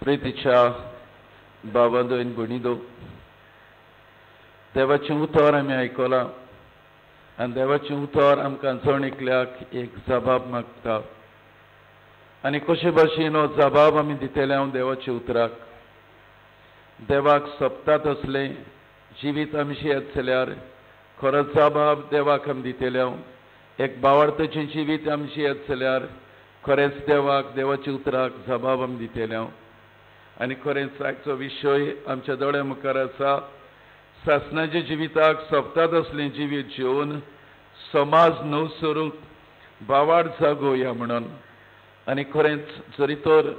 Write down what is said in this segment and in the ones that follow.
प्रितीच्या बाबांदो आनी भणीदो, देवाचें उतर आमी आयकलां आनी देवाचें उतर आमकां जणिकल्याक एक जबाब मागता आनी कशे भाशेन हो जबाब आमी दितले हांव देवाच्या उतराक. देवाक सोबतात असलें जिवीत आमचें येत जाल्यार खरो जबाब देवाक आमी दितले हांव. एक भावार्थाचें जिवीत आमचें येत जाल्यार खरेंच देवाक देवाच्या उतराक जबाब आमी दितले हांव. आनी खरेंच आयचो विशय आमच्या दोळ्या मुखार आसा, सासणाच्या जिविताक सोबतात असलें जिवीत जिवन समाज न्हवसरूंक भावार्थ जागोवया म्हणून. आनी खरेंच जरी तर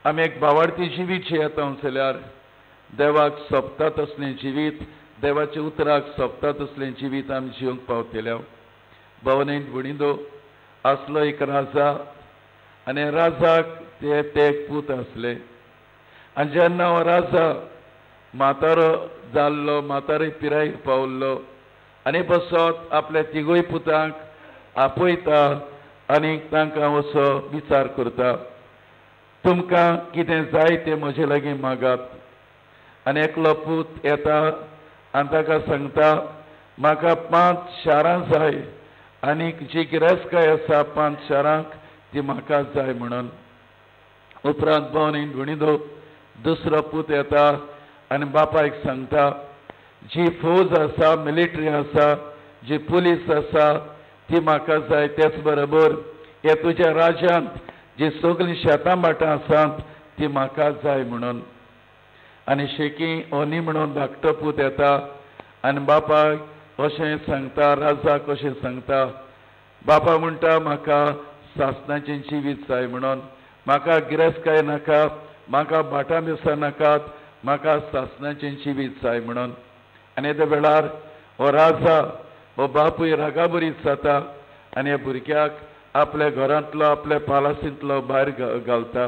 आमी एक भावार्थी जिवीत जियेता जाल्यार देवाक सोबतात असलें जिवीत, देवाच्या उतराक सोबतात असलें जिवीत आमी जिवंक पावतले हांव. भवनेंत भणिदो आसलो एक राजा आनी राजाक ते एक पूत आसले. आनी जेन्ना हो राजा म्हातारो जाल्लो, म्हातारे पिरायेक पावल्लो आनी बसत आपल्या तिगूय पुतांक आपयता आनी तांकां असो विचार करता, तुमकां कितें जाय तें म्हजे लागीं मागात. आनी एकलो पूत येता आनी ताका सांगता, म्हाका 5 शारां जाय आनी जी गिरेस्तकाय आसा 5 शारांक ती म्हाका जाय म्हणून. उपरांत भोंवडेन भणिदो दुसरो पूत येता आनी बापायक सांगता, जी फौज आसा, मिलिटरी आसा, जी पुलीस आसा ती म्हाका जाय. तेच बरोबर हे तुज्या राज्यांत जी सगळीं शेतां भाटां आसात ती म्हाका जाय म्हणून. आनी शेकी ओनी म्हणून धाकटो पूत येता आनी बापायक अशें सांगता, राजाक अशें सांगता. बापा म्हणटा, म्हाका सासणाचें जिवीत जाय म्हणून. म्हाका गिरेस्तकाय नाका, म्हाका भाटां दिसा नाकात, म्हाका सासणाचें जिवीत जाय म्हणून. आनी त्या वेळार हो राजा, हो बापूय रागाबरीत जाता आनी ह्या भुरग्याक आपल्या घरांतलो, आपल्या पालासींतलो भायर घालता.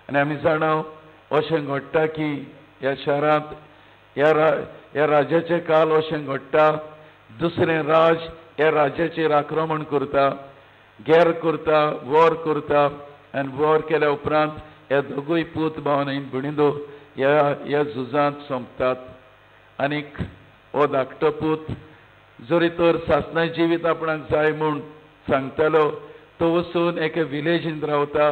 आनी आमी जाणाव अशें घडटा की ह्या शारांत ह्या राज्याचे काल अशें घडटा, दुसरें राज ह्या राज्याचेर आक्रमण करता, गैर करता, वॉर करता आनी वॉर केल्या उपरांत हे दोगूय पूत भावनेन भणिदो ह्या झुजांत सोंपतात. आनीक हो धाकटो पूत जरी तर सासणाचें जिवीत आपणाक जाय म्हूण सांगतालो, तो वचून एके विलेजींत रावता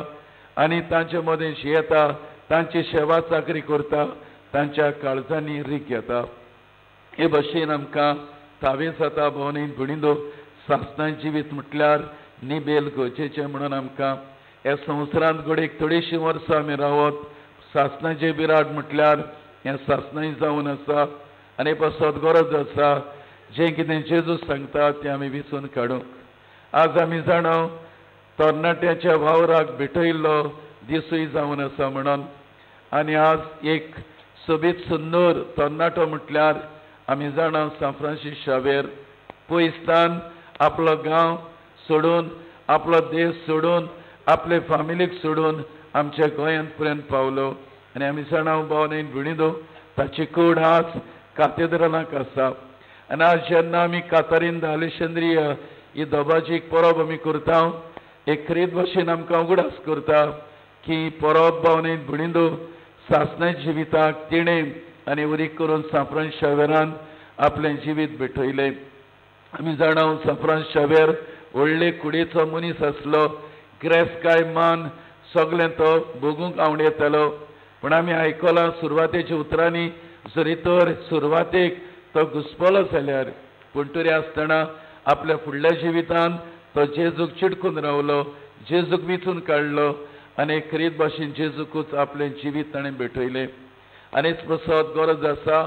आनी तांचे मदें जियेता, तांची सेवा चाकरी करता, तांच्या काळजांनी रीक घेता. हे भाशेन आमकां तावे जाता भोंवडेन भणिदो सासणाचें जिवीत म्हटल्यार निबेल गरजेचें म्हणून आमकां ह्या संवसारांत घडीक थोडीशीं वर्सां आमी रावत. सासणाचें बिराड म्हटल्यार हें सासणाय जावन आसा आनी पासत गरज आसा जें कितें जेजू सांगता तें आमी विचून काडूंक. आज आमी जाणाव तरणाट्याच्या वावराक भेटयल्लो दिसूय जावन आसा म्हणून. आनी आज एक सोबीत सुंदर तरणाटो म्हटल्यार आमी जाणाव सान फ्रांसीस शावेर पयसतान आपलो गांव सोडून, आपलो देश सोडून, आपले फामिलीक सोडून आमच्या गोंयांत पर्यंत पावलो. आनी आमी जाणाव भोंवडेन भणिदो ताची कूड आज कातेद्रलाक आसा. आनी आज जेन्ना आमी कातारीन द अलेक्झांद्रिया ही दोबाजीक परब आमी करता, एक खरीत भाशेन आमकां उगडास करता की परब भोंवडेन भणिदो सासणाच्या जिविताक तिणें आनी उरीक करून सान फ्रांसीस शावेरान आपलें जिवीत भेटयलें. आमी जाणाव सान फ्रांसीस शावेर व्हडले कुडीचो मनीस आसलो, गिरेस्तकाय मान सगळें तो भोगूंक आवडयतालो. पूण आमी आयकलां सुरवातेच्या उतरांनी जरी तर सुरवातेक तो घुस्पलो जाल्यार पूण तरी आसतना आपल्या फुडल्या जिवितांत तो जेजूक चिडकून रावलो, जेजूक विचून काडलो आनी खरीत भाशेन जेजूकूच आपलें जिवीत ताणें भेटयलें. आनीच पासत गरज आसा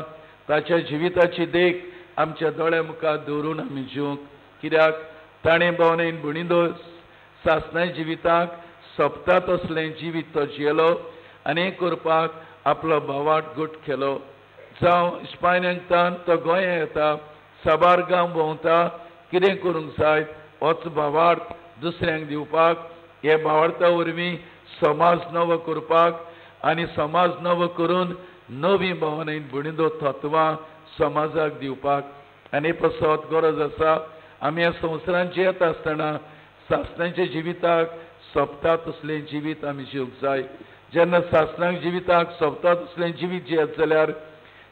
ताच्या जिविताची देख आमच्या दोळ्या मुखार दवरून आमी जिवंक. कित्याक ताणें भोंवडेन भणिदो सासणाच्या जिविताक सोबतात असलें जिवीत तो जियेलो आनी करपाक आपलो भावार्थ घट केलो. जावं इस्पायन्यांतान तो गोंया येता, साबार गांव भोंवता, कितें करूंक जाय होच भावार्थ दुसऱ्यांक दिवपाक, हे भावार्था वरवीं समाज नवो करपाक आनी समाज नवो करून नवी भोंवडेन भणिदो तत्वां समाजाक दिवपाक. आनी पासत गरज आसा आमी ह्या संवसारांत जियेता आसतना सासणाच्या जिविताक सोबतात असलें जिवीत आमी जिवंक जाय. जेन्ना सासणाक जिविताक सोबता तसलें जिवीत जियेत जाल्यार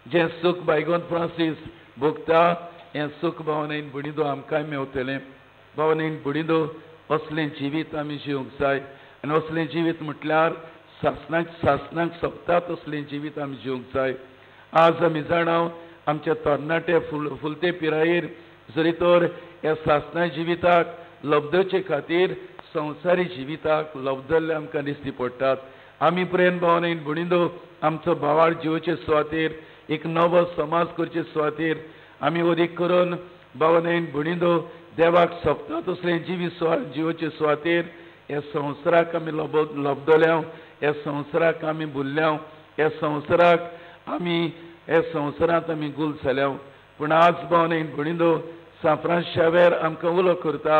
जें सूख बायगोन फ्रांसीस भोगता हें सूख भावनेन बुडिदो आमकांय मेवतलें. भावनेन बुडिदो असलें जिवीत आमी जिवंक जाय. आनी असलें जिवीत म्हटल्यार सासणाक सोबता तसलें जिवीत आमी जिवंक जाय. आज आमी जाणाव आमच्या तरणाटे फुलते पिरायेर जरी तर ह्या सासणा जिविताक लब्धचे खातीर संवसारी जिविताक लब्धल्ले आमकां दिश्टी पडटात. आमी प्रेम भावनेन बुडिदो आमचो भावार्थ जिवचे सुवातेर एक नवो समाज करचे सुवातेर आमी ओदीक करून भावनेन बुडिदो देवाक सोबता तसलें जिवचे सुवातेर ह्या संवसाराक आमी लब्धल्या, ह्या संवसाराक आमी भुल्ल्या, ह्या संवसारांत आमी गुल जाल्या. पूण आज भावनेन बुडिदो सांफ्रांस शावेर आमकां उलो करता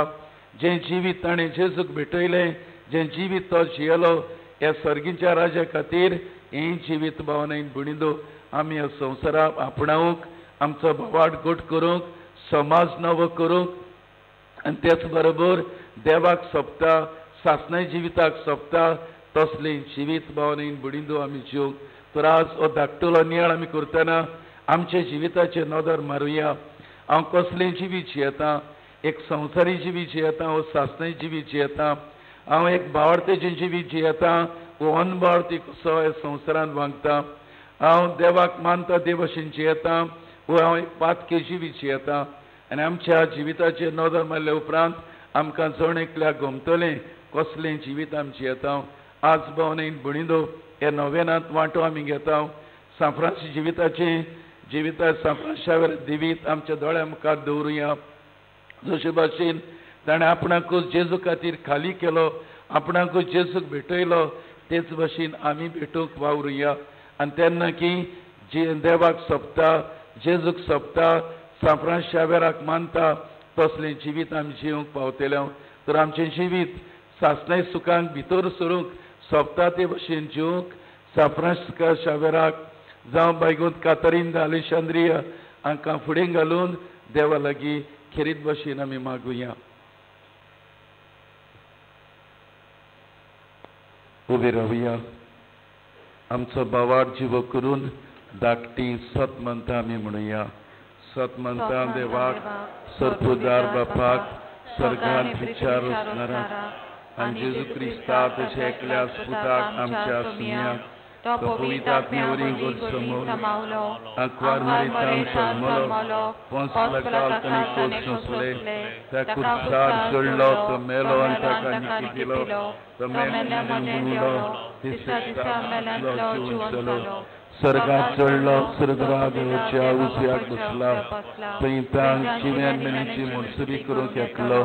जें जिवीत ताणें जेजूक भेटयलें, जें जिवीत तो जियेलो ह्या सर्गीच्या राजा खातीर हें जिवीत भावनेन बुडिदो आमी ह्या संवसाराक आपणावंक, आमचो भावार्थ घट करूंक, समाज नवो करूंक आनी तेच बरोबर देवाक सोबता सासणाय जिविताक सोबता तसलें जिवीत भावनेन बुडिदो आमी जिवंक. तर आज हो धाकटुलो नियाळ आमी करतना आमच्या जिविताचेर नदर मारुया. हांव कसलें जिवीत जियेतां? एक संवसारी जिवीत जियेतां वो सासणाय जिवीत जियेतां? हांव एक भावार्थेचें जिवीत जियेतां वो अनभावार्थी कसो ह्या संवसारांत वागतां? हांव देवाक मानता ते भशेन जियेतां वो हांव एक पातकी जिवीत जियेतां? आनी आमच्या जिविताचेर नदर मारले उपरांत आमकां जण एकल्याक गमतलें कसलें जिवीत आमी जियेतां. आज भावनेन बुडिदो हे नोवेनांत वांटो आमी घेता. सांफ्रांस जिविता सांफ्रांस शावेर जिवीत आमच्या दोळ्या मुखार दवरुया. जशे भाशेन ताणें आपणाकूच जेजू खातीर खाली केलो, आपणाकूच जेजूक भेटयलो, तेच भशेन आमी भेटूंक वावरुया. आनी तेन्ना की देवाक सोबता, जेजूक सोबता, सांफ्रांस शावेराक मानता तसलें जिवीत आमी जिवंक पावतले. तर आमचें जिवीत सासणाय सुखांक भितर सरूंक सोबता ते भशेन जिवंक सांफ्रांस शावेराक जावं बायगोंत कातरीन अलेशांद्रिया हांकां फुडें घालून देवा लागीं खेरीत भशेन आमी मागुया. उबे रावया. आमचो भावार्थ जिवो करून धाकटी सत म्हणटा आमी म्हणुया. सत म्हणटा देवाक, सर्तुदार बापाक, स्वर्गांत विचार असणारा आनी जेजू क्रिस्ता तशें एकल्या पुताक आमच्या सुन्याक तो पवित्र आत्म्यावरी गोड समावलो, आंकवार मरितान जल्मलो, पोंस पिलातान ताणें कोसले, त्या क्रुसार चडलो, तो मेलो आनी ताका निकी दिलो, तो मेल्ल्या मदें देवलो, तिसऱ्या दिसा मेल्यांतलो जिवंत जालो, स्वर्गांत चडलो, स्वर्गराजाच्या उजव्याक बसला, थंय तांक जिव्यान मेलींची मुर्सुबी करूंक येतलो.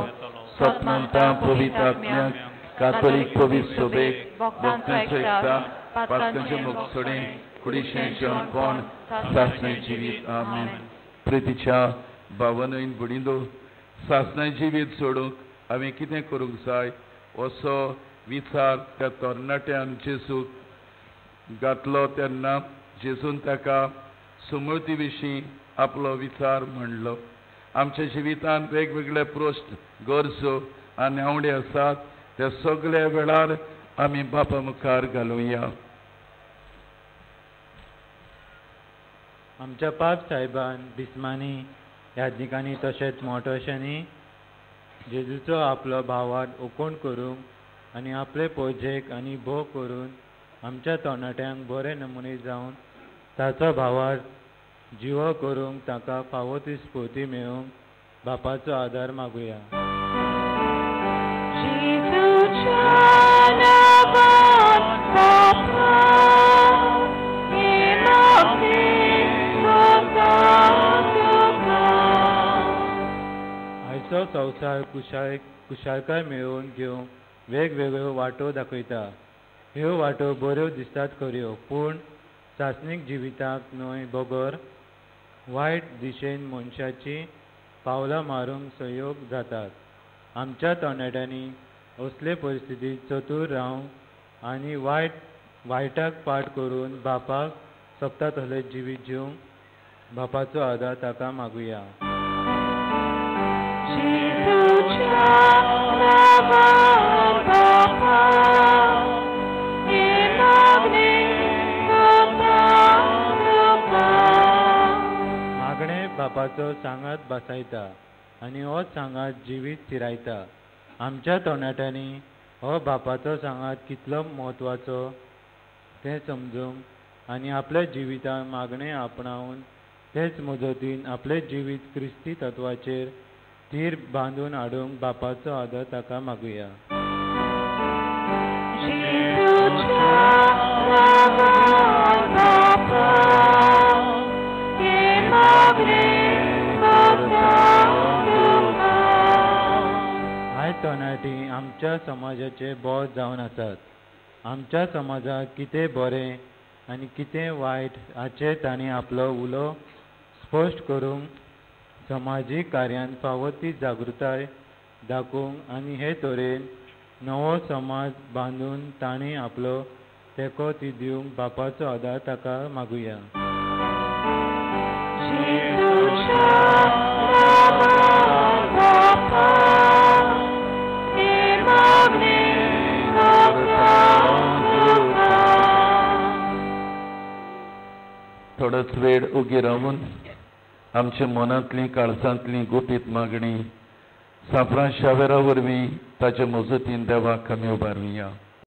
सत म्हणटा पवित्र आत्म्याक, कातोलीक पवित्र सभेक, भक्तांचो एकता, पातकांचे मोगसोडे, कुडीशें जेवणपण, सासणाय जिवीत. आमेन. प्रितीच्या भावनेन बुडिदो सासणाय जिवीत सोडूंक हांवें कितें करूंक जाय असो विचार त्या तरणाट्यान जेजूक घातलो तेन्ना जेजून ताका सुमळती विशीं आपलो विचार म्हणलो. आमच्या जिवितांत वेगवेगळे प्रश्न, गरजो आनी आवडी आसात, ते सगळे वेळार आमी बापा मुखार घालुया. आमच्या पाप साहेबान बिस्मानी याज्ञिकांनी तशेंच मोठोशांनी जेजूचो आपलो भावार्थ ओकोण करूंक आनी आपले पोजेक आनी भोव करून आमच्या तरणाट्यांक बरे नमुने जावन ताचो भावार्थ जिवो करूंक ताका फावो ती स्फूर्ती मेळोवंक बापाचो आदार मागुया. आयचो संवसार कुशाळकाय मेळोवन घेवंक वेगवेगळ्यो वाटो दाखयता. ह्यो वाटो बऱ्यो दिसतात खऱ्यो, पूण सासणीक जिविताक न्हय बगर वायट दिशेन मनशाची पावलां मारूंक संयोग जातात. आमच्या तरणाट्यांनी असले परिस्थितीत चतूर रावंक आनी वायटाक पाट करून बापाक सोबता तसले जिवीत जिवंक बापाचो आदार ताका मागुया. Bapak, बापाचो सांगात बसायता आनी हो सांगात जिवीत चिरायता. आमच्या तोंडाट्यांनी हो बापाचो सांगात कितलो म्हत्वाचो तें समजूंक आनी आपल्या जिविताक मागणें आपणावन तेच मजतीन आपले जिवीत क्रिस्ती तत्वाचेर थीर बांदून हाडूंक बापाचो आदर ताका मागुया. आयज तरणाटी आमच्या समाजाचे बोज जावन आसात. आमच्या समाजाक कितें बरें आनी कितें वायट हाचेर तांणी आपलो उलो स्पश्ट करूंक समाजीक कार्यांत फावो ती जागृताय दाखोवंक आनी हे तरेन नवो समाज बांदून तांणी आपलो तेंको ती दिवंक बापाचो आदार ताका मागुया. थोडोच वेळ उगी रावून आमच्या मनांतली काळजांतली गुपीत मागणी साफ्रां शावेरा वरवीं ताचे मजतीन देवाक आमी उबारुया.